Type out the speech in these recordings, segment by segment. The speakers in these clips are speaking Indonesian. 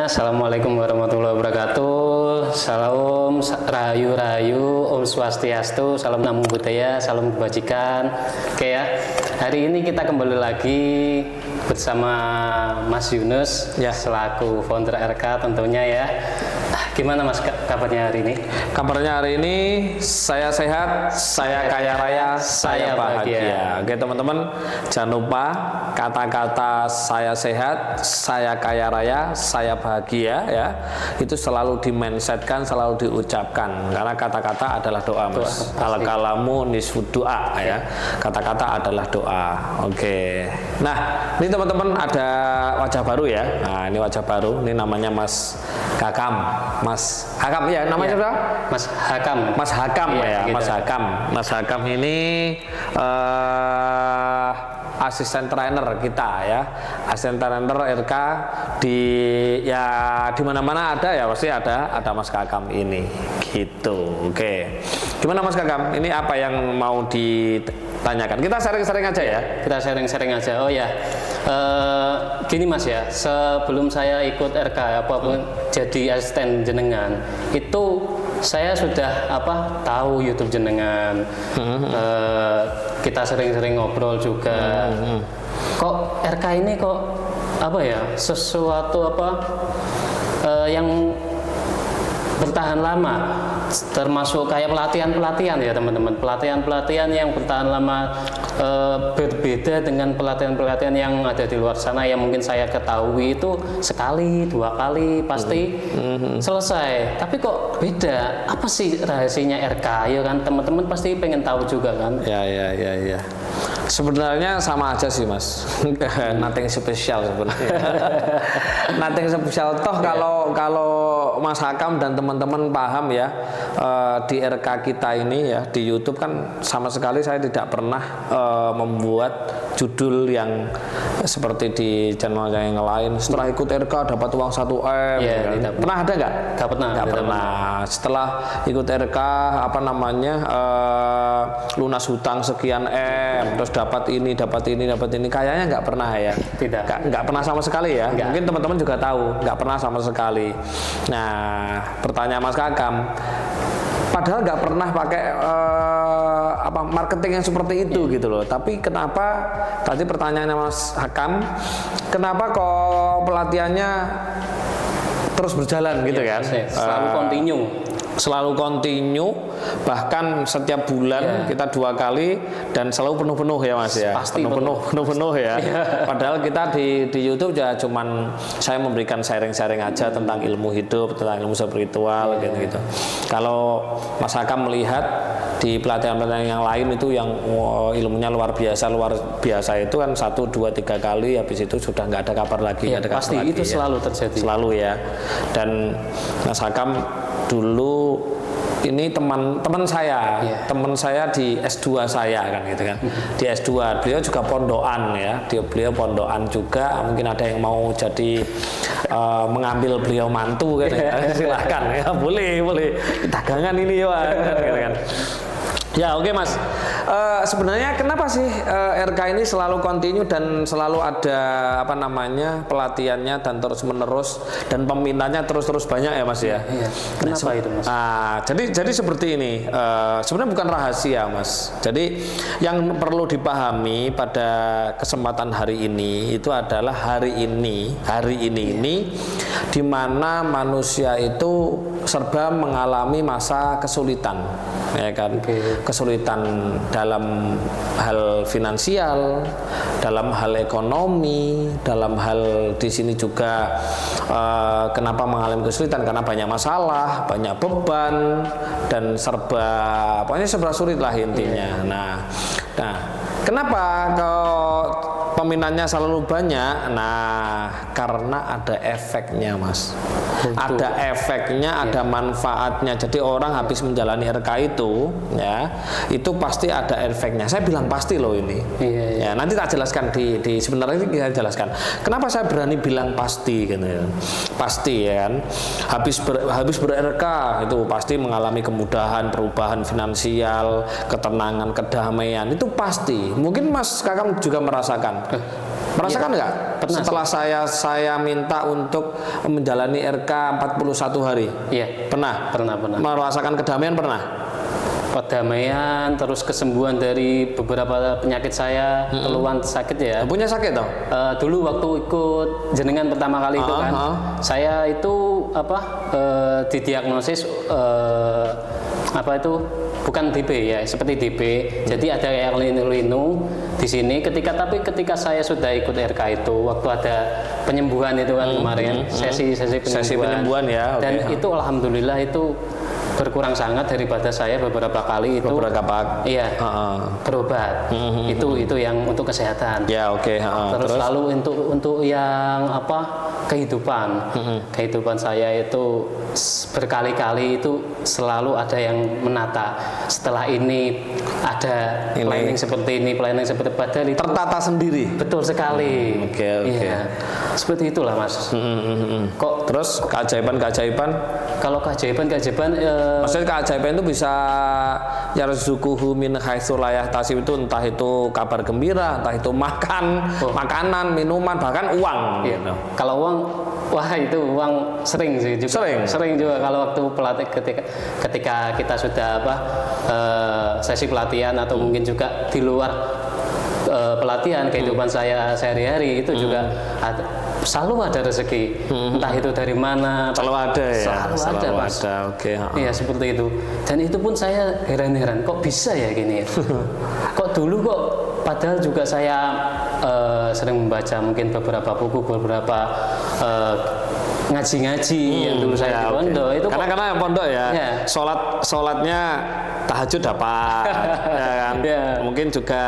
Assalamualaikum warahmatullahi wabarakatuh. Salam rahayu rahayu, Om Swastiastu, salam namo buddhaya, salam kebajikan. Oke ya, hari ini kita kembali lagi bersama Mas Yunus ya, selaku founder RK tentunya ya. Gimana Mas kabarnya hari ini? Kabarnya hari ini saya sehat, saya kaya raya, saya bahagia. Oke teman-teman, jangan lupa kata-kata saya sehat, saya kaya raya, saya bahagia ya. Itu selalu di-mindsetkan, selalu diucapkan karena kata-kata adalah doa, Mas. Al-kalamu nisfud doa ya. Kata-kata adalah doa. Oke. Nah, ini teman-teman ada wajah baru ya. Nah, ini wajah baru. Ini namanya Mas Hakam. Mas Hakam ya, namanya siapa? Mas Hakam. Mas Hakam ya, gitu. Mas Hakam. Mas Hakam ini asisten trainer kita ya, asisten trainer RK di ya di mana-mana ada ya, pasti ada Mas Hakam ini gitu. Oke, gimana Mas Hakam? Ini apa yang mau ditanyakan? Kita sharing-sharing aja ya. Kita sharing-sharing aja. Oh ya, gini Mas ya, sebelum saya ikut RK apapun jadi asisten jenengan itu saya sudah tahu YouTube jenengan. Kita sering-sering ngobrol juga. Kok RK ini kok sesuatu yang bertahan lama, termasuk kayak pelatihan ya teman-teman, pelatihan yang bertahan lama, berbeda dengan pelatihan yang ada di luar sana yang mungkin saya ketahui itu sekali dua kali pasti selesai, tapi kok beda, apa sih rahasianya RK ya kan, teman-teman pasti pengen tahu juga kan. Ya. Sebenarnya sama aja sih Mas, nothing spesial sebenarnya. Nothing spesial toh kalau Mas Hakam dan teman-teman paham ya, di RK kita ini ya di YouTube kan sama sekali saya tidak pernah membuat judul yang seperti di channel yang lain. Setelah ikut RK dapat uang 1 M. Ya, kan? Pernah ada nggak? Nggak pernah. Setelah ikut RK lunas hutang sekian M, terus dapat ini, kayaknya nggak pernah ya. Tidak. Nggak pernah sama sekali ya. Nggak. Mungkin teman-teman juga tahu, nggak pernah sama sekali. Nah, pertanyaan Mas Hakam, padahal nggak pernah pakai marketing yang seperti itu gitu loh. Tapi kenapa tadi pertanyaannya Mas Hakam, kenapa kok pelatihannya terus berjalan gitu kan? Selalu continue, bahkan setiap bulan kita 2 kali dan selalu penuh-penuh ya Mas ya. Pasti penuh ya. Padahal kita di YouTube ya cuman saya memberikan sharing-sharing aja tentang ilmu hidup, tentang ilmu spiritual gitu. Kalau Mas Hakam melihat di pelatihan-pelatihan yang lain itu yang ilmunya luar biasa itu kan 1, 2, 3 kali, habis itu sudah nggak ada kabar lagi. Ya, pasti itu ya. Selalu terjadi. Selalu ya. Dan Mas Hakam dulu ini teman saya, teman saya di S2 saya kan gitu kan. Di S2 beliau juga pondokan ya. Beliau pondokan juga. Mungkin ada yang mau jadi mengambil beliau mantu kan ya. Silahkan ya, boleh. Dagangan ini ya gitu kan. Ya oke Mas, sebenarnya kenapa sih RK ini selalu continue dan selalu ada pelatihannya dan terus menerus dan peminatnya terus banyak ya Mas ya? Iya. Kenapa itu Mas? Jadi seperti ini, sebenarnya bukan rahasia Mas. Jadi yang perlu dipahami pada kesempatan hari ini itu adalah hari ini di mana manusia itu serba mengalami masa kesulitan, ya kan? Kesulitan dalam hal finansial, dalam hal ekonomi, dalam hal di sini juga kenapa mengalami kesulitan karena banyak masalah, banyak beban dan pokoknya serba sulit lah intinya. Nah, kenapa kalau peminatnya selalu banyak? Nah, karena ada efeknya Mas. Ada efeknya, ada manfaatnya. Jadi orang habis menjalani RK itu ya, itu pasti ada efeknya. Saya bilang pasti loh ini. Ya, nanti tak jelaskan di sebentar lagi kita jelaskan. Kenapa saya berani bilang pasti gitu ya. Pasti ya kan. Habis ber-RK itu pasti mengalami kemudahan, perubahan finansial, ketenangan, kedamaian. Itu pasti. Mungkin Mas Kakang juga merasakan. Merasakan nggak? Pernah. Setelah saya minta untuk menjalani RK 41 hari. Iya. Pernah? Pernah. Merasakan kedamaian pernah? Perdamaian, terus kesembuhan dari beberapa penyakit saya, keluhan sakit ya. Punya sakit toh? Dulu waktu ikut jenengan pertama kali itu kan, saya itu didiagnosis bukan DB ya, seperti DB. Jadi ada kayak linu di sini. Ketika saya sudah ikut RK itu, waktu ada penyembuhan itu kan kemarin, sesi penyembuhan ya. Dan itu alhamdulillah itu berkurang sangat daripada saya beberapa kali itu iya berobat itu yang untuk kesehatan ya. Terus lalu untuk yang kehidupan saya itu berkali-kali itu selalu ada yang menata, setelah ini ada planning seperti ini, planning seperti padahal itu tertata sendiri. Betul sekali. Iya. Seperti itulah Mas. Kok terus keajaiban kalau keajaiban maksudnya keajaiban itu bisa yarzuquhu min haitsu la yahtasib, itu entah itu kabar gembira, entah itu makanan, minuman, bahkan uang gitu. Kalau uang, wah itu uang sering sih juga. Sering juga kalau waktu pelatih ketika kita sudah sesi pelatihan atau mungkin juga di luar pelatihan kehidupan saya sehari-hari itu juga selalu ada rezeki, entah itu dari mana, selalu ada ya, selalu ada. Oke. Iya seperti itu. Dan itu pun saya heran-heran, kok bisa ya gini ya? Kok dulu kok, padahal juga saya sering membaca mungkin beberapa buku, beberapa ngaji-ngaji yang dulu saya di pondok itu karena yang pondok ya, sholatnya tahajud dapat ya kan. Mungkin juga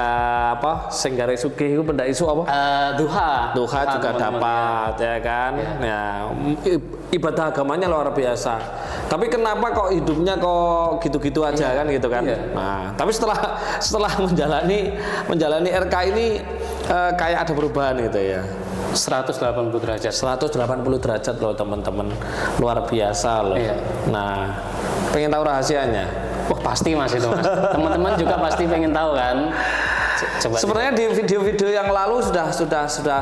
sing gare sugih iku pendak isu duha juga dapat ya kan. Ya ibadah agamanya luar biasa, tapi kenapa kok hidupnya kok gitu-gitu aja kan gitu kan. Nah tapi setelah menjalani RK ini kayak ada perubahan gitu ya. 180 derajat loh teman-teman, luar biasa loh. Nah, pengen tahu rahasianya? Wah pasti Mas itu Mas. Teman-teman juga pasti pengen tahu kan. Sebenarnya di video-video yang lalu sudah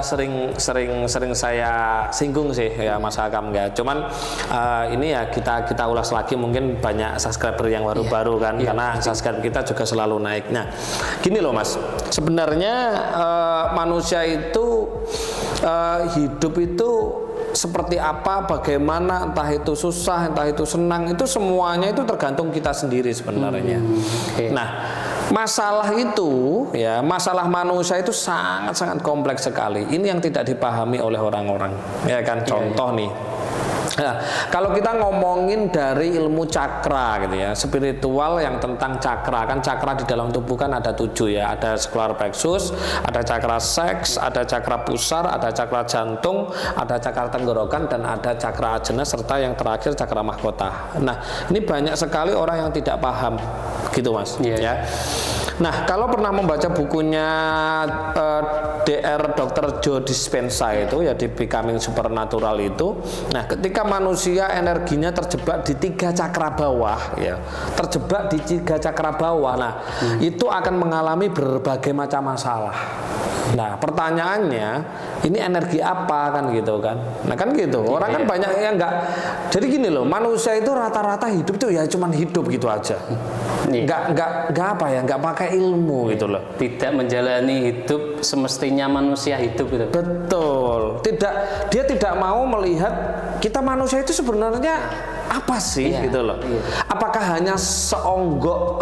sering saya singgung sih ya Mas Hakam ya. Cuman ini ya kita ulas lagi, mungkin banyak subscriber yang baru-baru kan, karena subscriber kita juga selalu naik. Nah, gini loh Mas. Sebenarnya manusia itu hidup itu seperti apa, bagaimana, entah itu susah, entah itu senang, itu semuanya itu tergantung kita sendiri sebenarnya. Nah, masalah itu ya, masalah manusia itu sangat-sangat kompleks sekali. Ini yang tidak dipahami oleh orang-orang. Ya kan, contoh nih. Nah, kalau kita ngomongin dari ilmu cakra gitu ya, spiritual yang tentang cakra, kan cakra di dalam tubuh kan ada 7 ya, ada solar plexus, ada cakra seks, ada cakra pusar, ada cakra jantung, ada cakra tenggorokan, dan ada cakra ajna, serta yang terakhir cakra mahkota. Nah, ini banyak sekali orang yang tidak paham gitu Mas. Ya. Nah, kalau pernah membaca bukunya Dr. Joe Dispenza itu ya, di Becoming Supernatural itu, nah ketika manusia energinya terjebak di 3 cakra bawah ya, terjebak di 3 cakra bawah, nah itu akan mengalami berbagai macam masalah. Nah pertanyaannya, ini energi apa kan gitu kan? Nah kan gitu, orang kan banyak yang enggak. Jadi gini loh, manusia itu rata-rata hidup itu ya cuman hidup gitu aja. Enggak pakai ilmu gitu loh. Tidak menjalani hidup semestinya manusia hidup gitu. Betul. Dia tidak mau melihat kita manusia itu sebenarnya apa sih gitu loh. Apakah hanya seonggok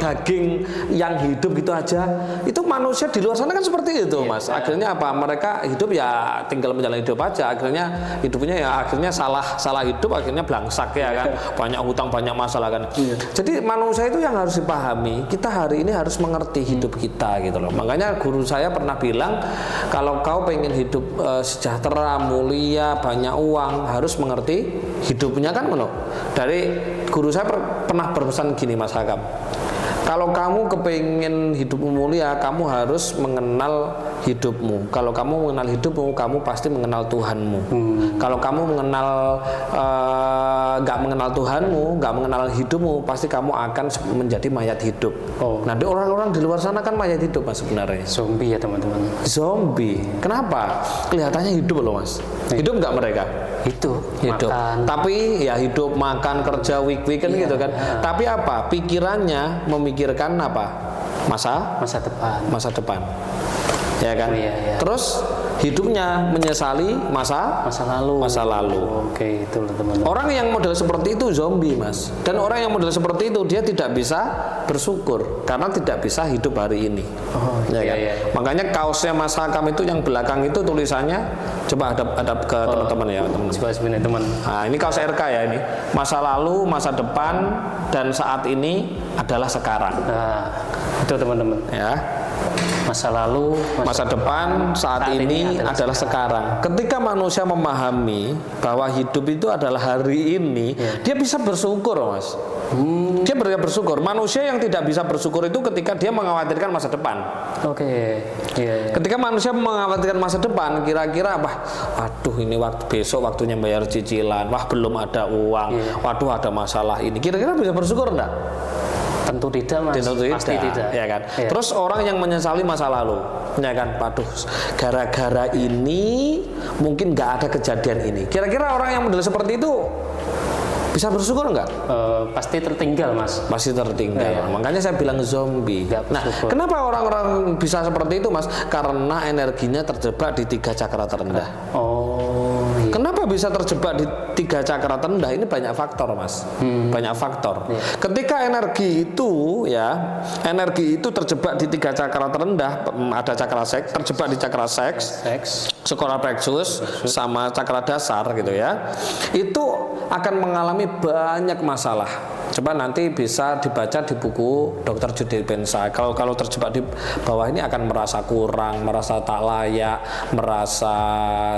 daging yang hidup gitu aja? Itu manusia di luar sana kan seperti itu Mas. Akhirnya apa? Mereka hidup ya tinggal menjalani hidup aja. Akhirnya hidupnya ya akhirnya salah hidup, akhirnya blangsak ya kan. Banyak hutang, banyak masalah kan. Jadi manusia itu yang harus dipahami. Kita hari ini harus mengerti hidup kita gitu loh. Makanya guru saya pernah bilang, kalau kau pengen hidup sejahtera, mulia, banyak uang, harus mengerti hidupnya kan. Dari guru saya pernah berpesan gini Mas Hakam, Kalau kamu kepingin hidupmu mulia, kamu harus mengenal hidupmu. Kalau kamu mengenal hidupmu, kamu pasti mengenal Tuhanmu. Kalau kamu nggak mengenal Tuhanmu, nggak mengenal hidupmu, pasti kamu akan menjadi mayat hidup. Nah, orang-orang di luar sana kan mayat hidup mas sebenarnya. Zombie ya teman-teman. Zombie. Kenapa? Kelihatannya hidup loh mas. Hidup nggak mereka? Hidup. Makan. Tapi ya hidup, makan, kerja, weekend gitu kan. Tapi apa? Pikirannya memikirkan apa? Masa depan. Ya kan? Terus hidupnya menyesali masa lalu. Oke, itu teman-teman. Orang yang model seperti itu zombie mas. Dan orang yang model seperti itu dia tidak bisa bersyukur karena tidak bisa hidup hari ini. Makanya kaosnya Mas Hakam itu yang belakang itu tulisannya, coba hadap ke teman-teman ya teman. Coba sebenarnya teman. Nah, ini kaos RK ya ini. Masa lalu, masa depan, dan saat ini adalah sekarang. Nah, itu teman-teman. Ya. Masa lalu, masa depan, saat ini adalah sekarang. Ketika manusia memahami bahwa hidup itu adalah hari ini, dia bisa bersyukur, mas. Dia bersyukur. Manusia yang tidak bisa bersyukur itu ketika dia mengkhawatirkan masa depan. Ketika manusia mengkhawatirkan masa depan, kira-kira waduh ini besok waktunya bayar cicilan, wah belum ada uang, waduh ada masalah ini. Kira-kira bisa bersyukur enggak? Tentu tidak mas, pasti tidak. Ya kan? Terus orang yang menyesali masa lalu, ya kan? Waduh, gara-gara ini mungkin nggak ada kejadian ini. Kira-kira orang yang model seperti itu bisa bersyukur nggak? Pasti tertinggal mas. Pasti tertinggal. Makanya saya bilang zombie. Nah, kenapa orang-orang bisa seperti itu mas? Karena energinya terjebak di 3 cakra terendah. Kenapa bisa terjebak di 3 cakra terendah? Ini banyak faktor mas. Banyak faktor. Ketika energi itu terjebak di 3 cakra terendah, ada cakra seks, terjebak di cakra seks, solar plexus, sama cakra dasar gitu ya, itu akan mengalami banyak masalah. Coba nanti bisa dibaca di buku Dr. Jude Dispenza. Kalau terjebak di bawah ini akan merasa kurang, merasa tak layak, merasa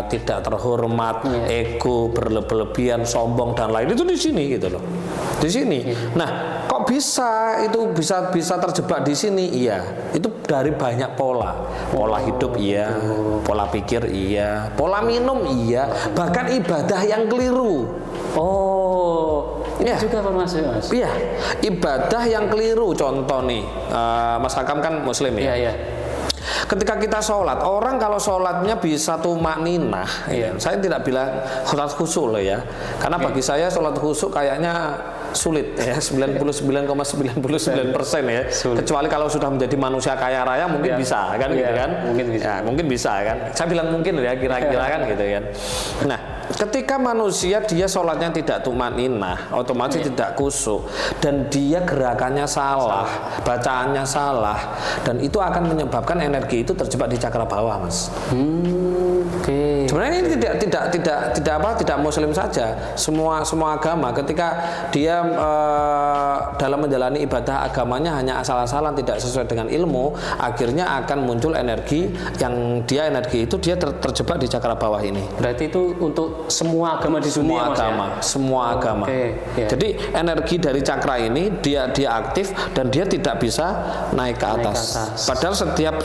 tidak terhormat, ego berlebihan, sombong dan lain, itu di sini gitu loh. Di sini. Nah, kok bisa itu bisa terjebak di sini? Iya, itu dari banyak pola. Pola hidup iya, pola pikir iya, pola minum iya, bahkan ibadah yang keliru. Juga termasuk mas. Iya, ibadah yang keliru. Contoh nih, Mas Hakam kan muslim ya. Ketika kita sholat, orang kalau sholatnya bisa tumakninah, saya tidak bilang sholat khusyuk loh ya, karena bagi saya sholat khusyuk kayaknya sulit ya, 99,99% ya. Sulit. Kecuali kalau sudah menjadi manusia kaya raya mungkin bisa kan gitu kan. Mungkin bisa kan. Saya bilang mungkin ya, kira-kira kan gitu kan. Nah, ketika manusia dia sholatnya tidak tumakninah, otomatis tidak khusyuk, dan dia gerakannya salah, bacaannya salah, dan itu akan menyebabkan energi itu terjebak di cakra bawah, mas. Sebenarnya ini tidak muslim saja, semua agama ketika dia dalam menjalani ibadah agamanya hanya asal-asalan tidak sesuai dengan ilmu, akhirnya akan muncul energi yang dia terjebak di cakra bawah ini. Berarti itu untuk semua agama di dunia, semua agama. Jadi energi dari cakra ini dia aktif dan dia tidak bisa naik ke atas. Padahal setiap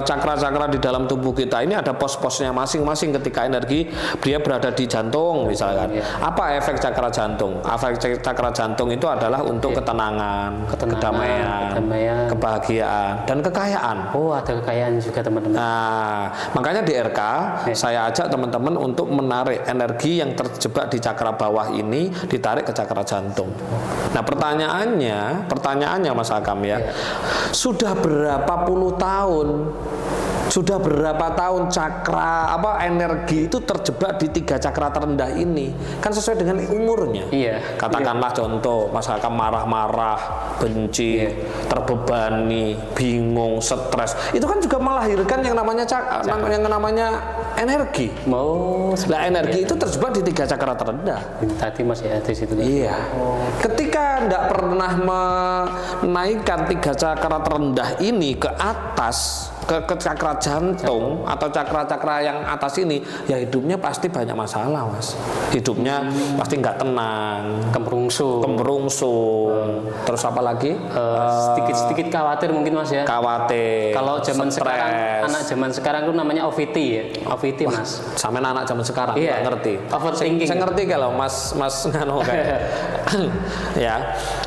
cakra-cakra di dalam tubuh kita ini ada pos-posnya masing-masing. Ketika energi dia berada di jantung misalkan, apa efek cakra jantung? Efek cakra jantung itu adalah untuk ketenangan, kedamaian, kebahagiaan, dan kekayaan. Ada kekayaan juga teman-teman. Nah, makanya di RK saya ajak teman-teman untuk menarik energi yang terjebak di cakra bawah ini, ditarik ke cakra jantung. Nah, pertanyaannya Mas Hakam ya, sudah berapa puluh tahun? Sudah berapa tahun energi itu terjebak di 3 cakra terendah ini? Kan sesuai dengan umurnya. Katakanlah contoh, Mas Hakam marah-marah, benci, terbebani, bingung, stres. Itu kan juga melahirkan yang namanya energi. Energi itu terjebak di 3 cakra terendah. Tadi Mas ya di situ. Ketika tidak pernah menaikkan 3 cakra terendah ini ke atas, ke cakra jantung atau cakra-cakra yang atas ini, ya hidupnya pasti banyak masalah, Mas. Hidupnya pasti nggak tenang, kemerungsung. Terus apa lagi? Sedikit-sedikit khawatir mungkin, Mas ya. Khawatir. Kalau zaman stres. sekarang, anak zaman sekarang itu namanya OVT ya. OVT, Mas. Sama anak zaman sekarang Iya. nggak ngerti. Overthinking. Saya ngerti kalau Mas nganu kayak ya.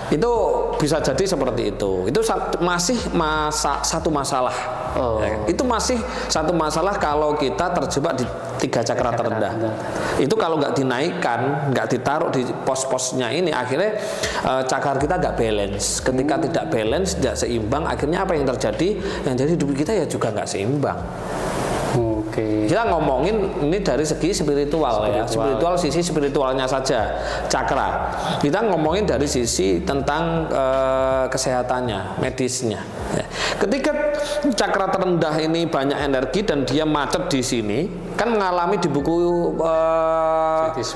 Itu bisa jadi seperti itu. Itu masih satu masalah. Oh. Ya, itu masih satu masalah kalau kita terjebak di 3 cakra terendah. Itu kalau nggak dinaikkan, nggak ditaruh di pos-posnya ini, akhirnya cakra kita nggak balance. Ketika tidak balance, tidak seimbang, akhirnya apa yang terjadi? Yang jadi hidup kita ya juga nggak seimbang. Oke. Kita ngomongin ini dari segi spiritual ya, spiritual sisi spiritualnya saja, cakra. Kita ngomongin dari sisi tentang kesehatannya, medisnya. Ya. Ketika cakra terendah ini banyak energi dan dia macet di sini, kan mengalami di buku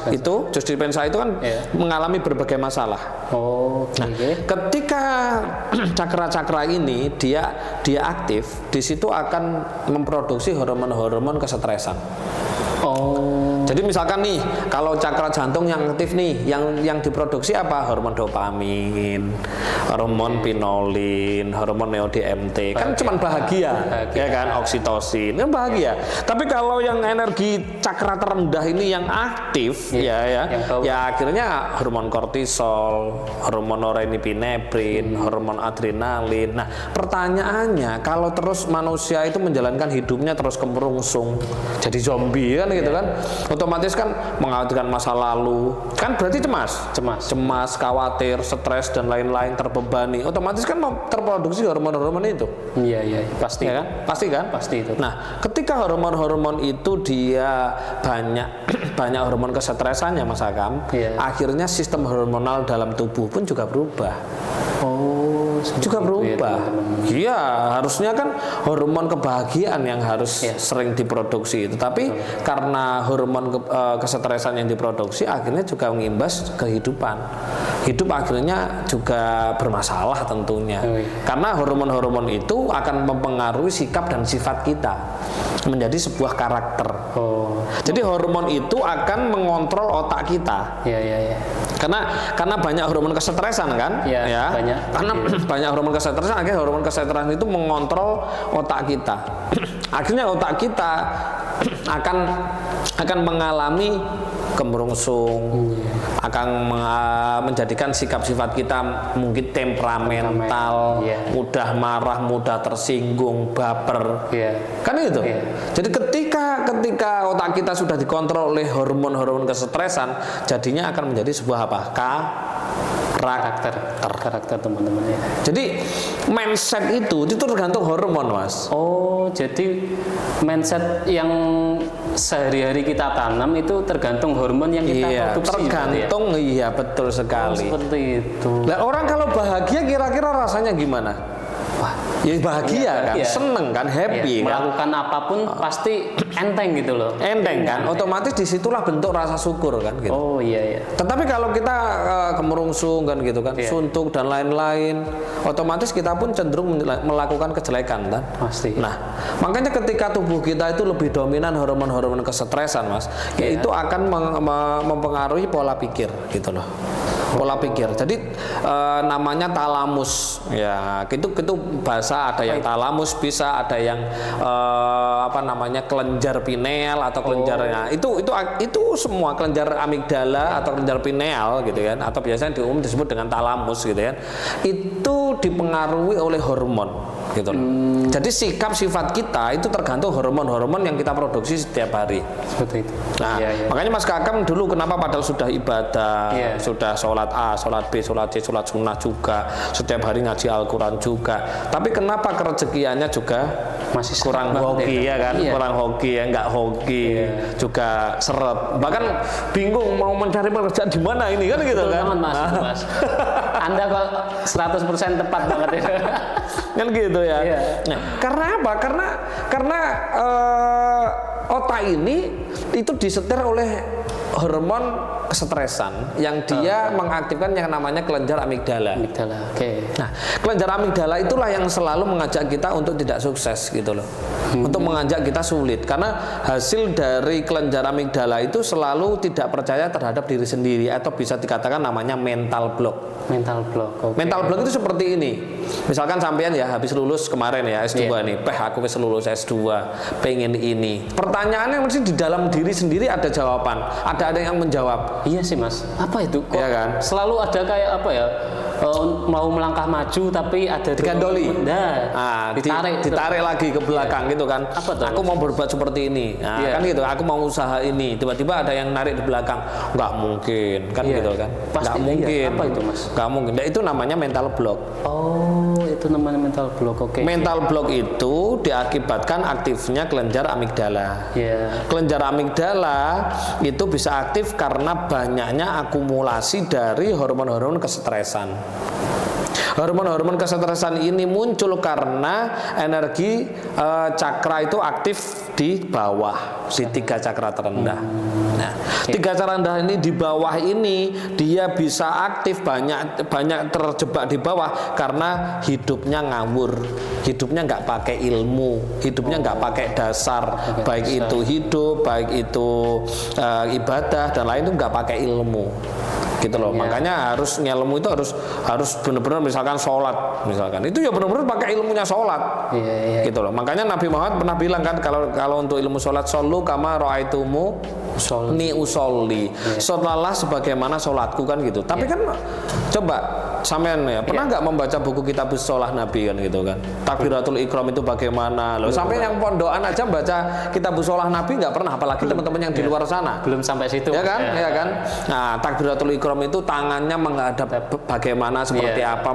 itu Joe Dispenza itu kan mengalami berbagai masalah. Oh, nah, ketika cakra-cakra ini dia aktif, di situ akan memproduksi hormon-hormon kesetresan. Oh. Jadi misalkan nih, kalau cakra jantung yang aktif nih, yang diproduksi apa? Hormon dopamin, hormon pinolin, hormon neo-DMT. Kan cuma bahagia, ya kan? Oksitosin, kan bahagia. Tapi kalau yang energi cakra terendah ini yang aktif, ya akhirnya hormon kortisol, hormon norepinefrin, hormon adrenalin. Nah, pertanyaannya, kalau terus manusia itu menjalankan hidupnya terus kemerungsung, jadi zombie kan gitu kan? Otomatis kan mengkhawatirkan masa lalu, kan berarti cemas, khawatir, stres dan lain-lain, terbebani. Otomatis kan terproduksi hormon-hormon itu. Iya, pasti. Ya kan? Pasti itu. Nah, ketika hormon-hormon itu dia banyak hormon kesetresannya, Mas Akam, akhirnya sistem hormonal dalam tubuh pun juga berubah. Oh, juga berubah. Iya, harusnya kan hormon kebahagiaan yang harus sering diproduksi itu, tapi karena hormon kesetresan yang diproduksi akhirnya juga mengimbas kehidupan. Hidup akhirnya juga bermasalah tentunya. Karena hormon-hormon itu akan mempengaruhi sikap dan sifat kita menjadi sebuah karakter. Jadi hormon itu akan mengontrol otak kita. Iya. Karena banyak hormon kesetresan kan? Banyak. Karena banyak hormon kesetresan, akhirnya hormon kesetresan itu mengontrol otak kita. Akhirnya otak kita akan mengalami kemerungsung, akan menjadikan sikap sifat kita mungkin temperamental, mudah marah, mudah tersinggung, baper, kan itu. Jadi ketika otak kita sudah dikontrol oleh hormon-hormon kesetresan, jadinya akan menjadi sebuah apa? Karakter teman-teman ya. Jadi mindset itu tergantung hormon, Mas. Oh, jadi mindset yang sehari-hari kita tanam itu tergantung hormon yang kita produksi. Tergantung, iya betul sekali. Seperti itu. Nah, orang kalau bahagia kira-kira rasanya gimana? Wah, ya bahagia kan, seneng kan, happy kan. Melakukan apapun pasti enteng gitu loh. Enteng kan, otomatis disitulah bentuk rasa syukur kan gitu. Oh iya. Tetapi kalau kita kemerungsung kan gitu kan, suntuk dan lain-lain, otomatis kita pun cenderung melakukan kejelekan kan. Pasti. Nah, makanya ketika tubuh kita itu lebih dominan hormon-hormon kesetresan, Mas, itu akan mempengaruhi pola pikir gitu loh. Pola pikir. Jadi namanya talamus. Ya, itu bahasa, ada yang talamus, bisa ada yang kelenjar pineal atau kelenjarnya. Itu semua kelenjar amigdala atau kelenjar pineal gitu kan, atau biasanya disebut dengan talamus gitu kan. Itu dipengaruhi oleh hormon gitu loh. Jadi sikap sifat kita itu tergantung hormon-hormon yang kita produksi setiap hari. Seperti itu. Nah, makanya Mas Kakam dulu kenapa padahal sudah ibadah, sudah sholat A, sholat B, sholat C, sholat sunnah juga, setiap hari ngaji Al-Quran juga, tapi kenapa kerezekiannya juga masih kurang hoki ya kan? Kurang hoki ya, nggak hoki, juga seret. Bahkan bingung mau mencari pekerjaan di mana ini kan gitu. Betul kan? Mas. Anda kok 100% tepat banget ya. Kan gitu ya. Nah, karena apa? Karena otak ini itu disetir oleh hormon kesetresan yang dia mengaktifkan yang namanya kelenjar amigdala. Amigdala. Oke. Nah, kelenjar amigdala itulah yang selalu mengajak kita untuk tidak sukses gitu loh. Untuk mengajak kita sulit karena hasil dari kelenjar amigdala itu selalu tidak percaya terhadap diri sendiri atau bisa dikatakan namanya mental block. Mental block. Okay. Mental block itu seperti ini. Misalkan sampean ya habis lulus kemarin ya S2 nih, aku habis lulus S2, pengen ini. Pertanyaannya mesti di dalam diri sendiri ada jawaban, ada yang menjawab. Iya sih Mas. Apa itu? Kok Iya kan? selalu ada kayak apa ya? Mau melangkah maju tapi ada digandoli. Nah, ditarik lagi ke belakang gitu kan. Apa tuh? Aku mau berbuat seperti ini. Nah, kan gitu. Aku mau usaha ini. Tiba-tiba ada yang narik di belakang. Nggak mungkin, kan gitu kan. Pasti nggak mungkin. Apa itu Mas? Nggak mungkin. Nah, itu namanya mental block. Oh, itu namanya mental block. Oke. Mental block itu diakibatkan aktifnya kelenjar amigdala. Kelenjar amigdala itu bisa aktif karena banyaknya akumulasi dari hormon-hormon kesetresan. Hormon-hormon kesetresan ini muncul karena energi cakra itu aktif di bawah, di 3 cakra terendah. Nah, 3 cakra terendah ini di bawah ini dia bisa aktif banyak terjebak di bawah karena hidupnya ngawur, hidupnya nggak pakai ilmu, hidupnya nggak pakai dasar, baik itu hidup, baik itu ibadah dan lain itu nggak pakai ilmu. Gitu loh. Makanya harus ilmu itu harus benar-benar misalkan sholat misalkan itu ya benar-benar pakai ilmunya sholat. Gitu loh. Makanya Nabi Muhammad pernah bilang kan kalau untuk ilmu sholat, shollu kama ra'aitumu ni usolli. Sholatlah sebagaimana sholatku kan gitu. Tapi kan coba sampean ya pernah nggak membaca buku kitab sholah Nabi kan gitu kan. Takbiratul ikram itu bagaimana loh. Sampai yang pondokan aja baca kitab sholah Nabi nggak pernah, apalagi teman-teman yang di luar sana. Belum sampai situ. Ya kan? Ya kan? Nah, takbiratul ikram itu tangannya menghadap bagaimana seperti apa,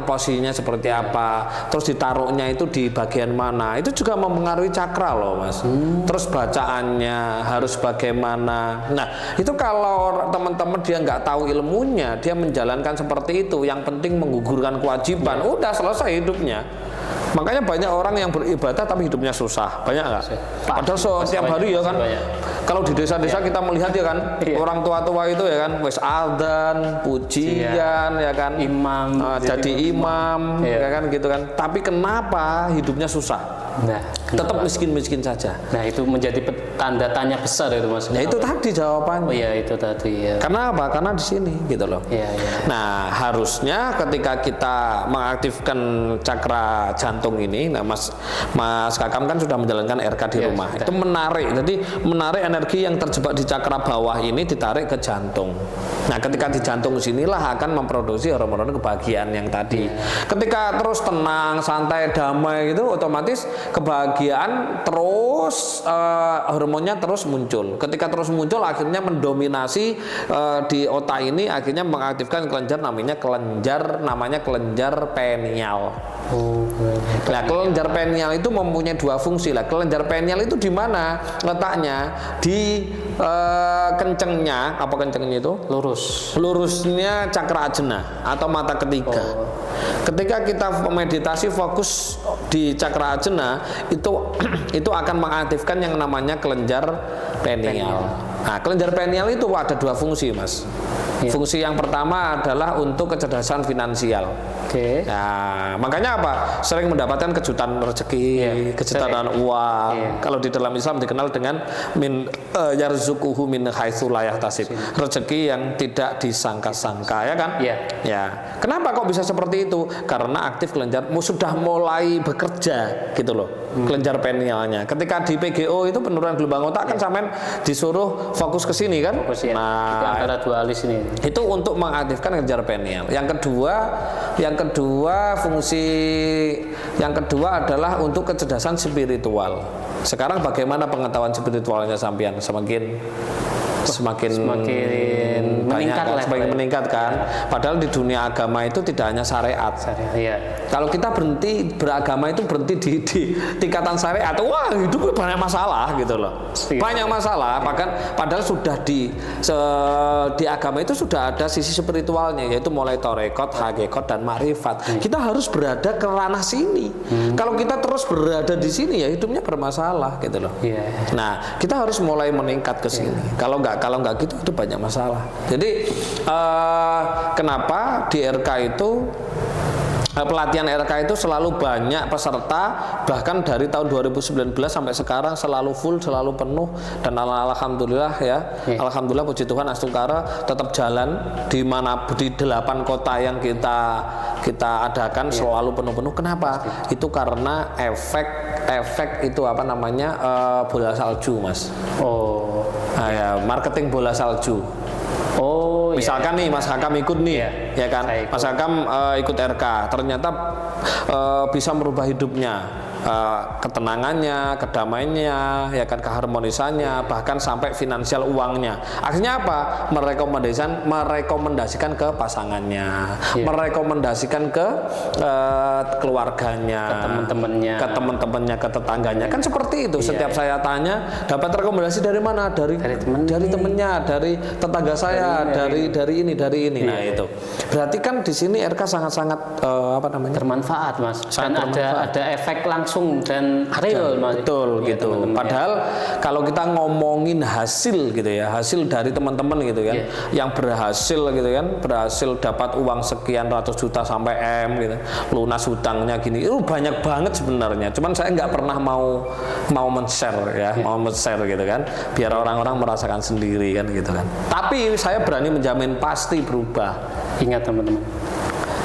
posisinya seperti apa, terus ditaruhnya itu di bagian mana, itu juga mempengaruhi cakra loh Mas. Terus bacaannya harus bagaimana. Nah, itu kalau teman-teman dia nggak tahu ilmunya, dia menjalankan seperti itu, yang penting menggugurkan kewajiban, udah selesai hidupnya. Makanya banyak orang yang beribadah tapi hidupnya susah, banyak nggak? Padahal setiap hari ya kan. Kalau di desa-desa kita melihat ya kan, orang tua-tua itu ya kan, wes adzan, pujian ya kan, imam, jadi imam, ya kan gitu kan. Tapi kenapa hidupnya susah? Nah, tetap miskin-miskin saja. Nah, itu menjadi tanda tanya besar itu Mas. Ya itu tadi jawabannya. Oh iya, itu tadi ya. Karena apa? Karena di sini gitu loh. Nah, harusnya ketika kita mengaktifkan cakra jantung ini, nah Mas Kakam kan sudah menjalankan RK di rumah. Itu menarik. Jadi menarik energi yang terjebak di cakra bawah ini ditarik ke jantung. Nah, ketika di jantung sinilah akan memproduksi hormon kebahagiaan yang tadi. Ketika terus tenang, santai, damai gitu, otomatis kebahagiaan terus hormonnya terus muncul. Ketika terus muncul akhirnya mendominasi di otak ini, akhirnya mengaktifkan kelenjar namanya kelenjar pineal. Nah, kelenjar pineal itu mempunyai 2 fungsi lah. Kelenjar pineal itu di mana letaknya? Di kencengnya, apa kencengnya itu? Lurusnya cakra ajna atau mata ketiga. Ketika kita meditasi fokus di cakra ajna itu akan mengaktifkan yang namanya kelenjar pineal. Nah, kelenjar pineal itu ada 2 fungsi, Mas. Fungsi yang pertama adalah untuk kecerdasan finansial. Nah, makanya apa? Sering mendapatkan kejutan rezeki, kejutan uang. Kalau di dalam Islam dikenal dengan yarzuquhu min haitsu la yahtasib. Rezeki yang tidak disangka-sangka, ya kan? Ya. Kenapa kok bisa seperti itu? Karena aktif kelenjar sudah mulai bekerja gitu loh. Kelenjar pinealnya. Ketika di PGO itu penurunan gelombang otak kan sampean disuruh fokus ke sini kan? Nah, antara 2 alis ini. Itu untuk mengaktifkan kelenjar pineal. Yang kedua fungsi yang kedua adalah untuk kecerdasan spiritual. Sekarang bagaimana pengetahuan spiritualnya sampean? Semakin banyak, semakin meningkat kan. Padahal di dunia agama itu tidak hanya syariat. Kalau kita berhenti beragama itu berhenti di tingkatan syariat, wah hidup banyak masalah gitu loh. Banyak masalah, bahkan padahal sudah di agama itu sudah ada sisi spiritualnya, yaitu mulai torekot, hakikat dan makrifat. Kita harus berada ke ranah sini. Kalau kita terus berada di sini ya hidupnya bermasalah gitu loh. Nah, kita harus mulai meningkat ke sini. Kalau nggak gitu itu banyak masalah. Jadi kenapa di RK itu pelatihan RK itu selalu banyak peserta, bahkan dari tahun 2019 sampai sekarang selalu full, selalu penuh, dan alhamdulillah ya, alhamdulillah puji Tuhan Astungkara tetap jalan di 8 kota yang kita adakan selalu penuh-penuh. Kenapa? Itu karena efek itu apa namanya bola salju, Mas. Nah, ya, marketing bola salju. Misalkan nih Mas Hakam ikut nih, ya kan? Mas Hakam ikut RK, ternyata bisa merubah hidupnya, ketenangannya, kedamaiannya, ya kan, keharmonisannya, bahkan sampai finansial uangnya. Akhirnya apa? Merekomendasikan ke pasangannya, merekomendasikan ke keluarganya, ke teman-temannya, ke tetangganya. Kan seperti itu. Setiap saya tanya, dapat rekomendasi dari mana? Dari temannya, dari tetangga saya, dari ini. Nah itu. Berarti kan di sini RK sangat-sangat bermanfaat, Mas. Dan ada efek langsung dan real, Mas. Betul gitu. Padahal kalau kita ngomongin hasil gitu ya, hasil dari teman-teman gitu kan, yang berhasil gitu kan, berhasil dapat uang sekian ratus juta sampai M gitu, lunas hutangnya gini, itu banyak banget sebenarnya. Cuman saya nggak pernah mau men-share ya, mau men-share gitu kan, biar orang-orang merasakan sendiri kan gitu kan. Tapi saya berani menjamin pasti berubah. Ingat teman-teman.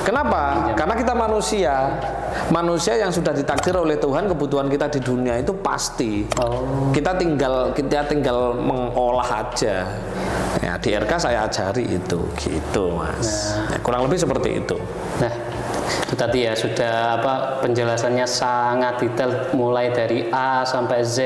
Kenapa? Karena kita manusia yang sudah ditakdir oleh Tuhan, kebutuhan kita di dunia itu pasti. Kita tinggal mengolah aja. Ya, di RK saya ajari itu, gitu Mas. Ya, kurang lebih seperti itu. Nah, itu tadi ya sudah penjelasannya sangat detail, mulai dari A sampai Z,